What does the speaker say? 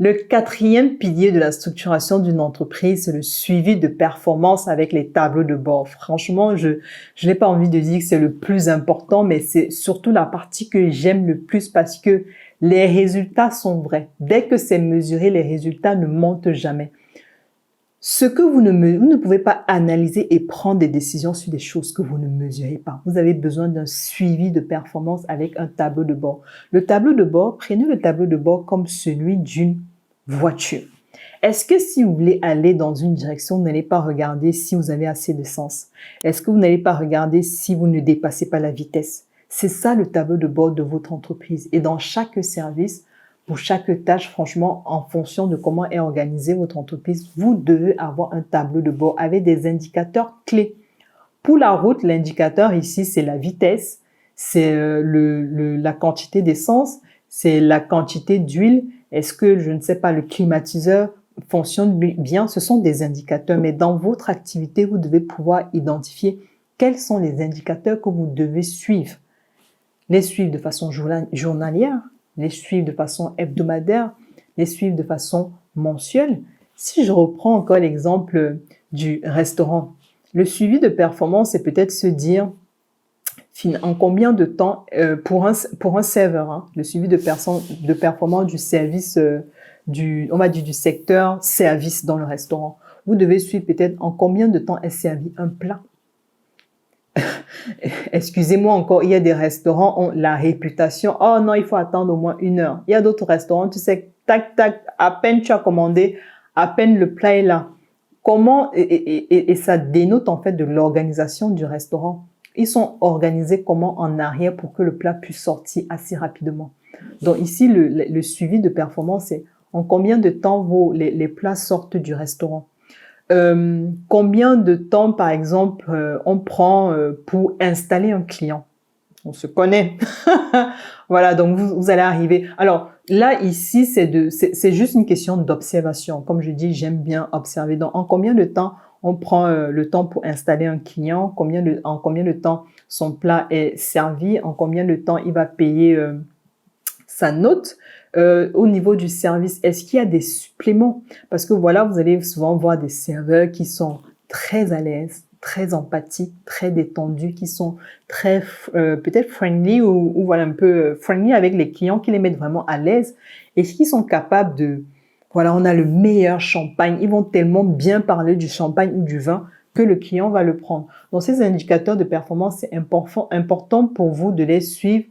Le quatrième pilier de la structuration d'une entreprise, c'est le suivi de performance avec les tableaux de bord. Franchement, je n'ai pas envie de dire que c'est le plus important, mais c'est surtout la partie que j'aime le plus parce que les résultats sont vrais. Dès que c'est mesuré, les résultats ne mentent jamais. Ce que vous ne pouvez pas analyser et prendre des décisions sur des choses que vous ne mesurez pas. Vous avez besoin d'un suivi de performance avec un tableau de bord. Le tableau de bord, prenez le tableau de bord comme celui d'une voiture. Est-ce que si vous voulez aller dans une direction, vous n'allez pas regarder si vous avez assez d'essence? Est-ce que vous n'allez pas regarder si vous ne dépassez pas la vitesse? C'est ça le tableau de bord de votre entreprise. Et dans chaque service, pour chaque tâche, franchement, en fonction de comment est organisée votre entreprise, vous devez avoir un tableau de bord avec des indicateurs clés. Pour la route, l'indicateur ici, c'est la vitesse, c'est la quantité d'essence, c'est la quantité d'huile. Est-ce que, je ne sais pas, le climatiseur fonctionne bien? Ce sont des indicateurs, mais dans votre activité, vous devez pouvoir identifier quels sont les indicateurs que vous devez suivre. Les suivre de façon journalière, les suivre de façon hebdomadaire, les suivre de façon mensuelle. Si je reprends encore l'exemple du restaurant, le suivi de performance, c'est peut-être se dire en combien de temps, pour un serveur, hein, le suivi de performance du service, on va dire du secteur service dans le restaurant. Vous devez suivre peut-être en combien de temps est servi un plat. Excusez-moi encore, il y a des restaurants ont la réputation, oh non, il faut attendre au moins 1 heure. Il y a d'autres restaurants, tu sais, tac, tac, à peine tu as commandé, à peine le plat est là. Comment, et ça dénote en fait de l'organisation du restaurant. Ils sont organisés comment en arrière pour que le plat puisse sortir assez rapidement. Donc ici, le suivi de performance, c'est en combien de temps les plats sortent du restaurant. Combien de temps, par exemple, on prend pour installer un client? On se connaît. Voilà, donc vous allez arriver. Alors là, ici, c'est juste une question d'observation. Comme je dis, j'aime bien observer. Donc, en combien de temps on prend le temps pour installer un client? En combien de temps son plat est servi? En combien de temps il va payer sa note? Au niveau du service, est-ce qu'il y a des suppléments? Parce que voilà, vous allez souvent voir des serveurs qui sont très à l'aise, très empathiques, très détendus, qui sont très peut-être friendly ou voilà un peu friendly avec les clients, qui les mettent vraiment à l'aise. Est-ce qu'ils sont capables de, voilà, on a le meilleur champagne, ils vont tellement bien parler du champagne ou du vin que le client va le prendre. Donc ces indicateurs de performance, c'est important pour vous de les suivre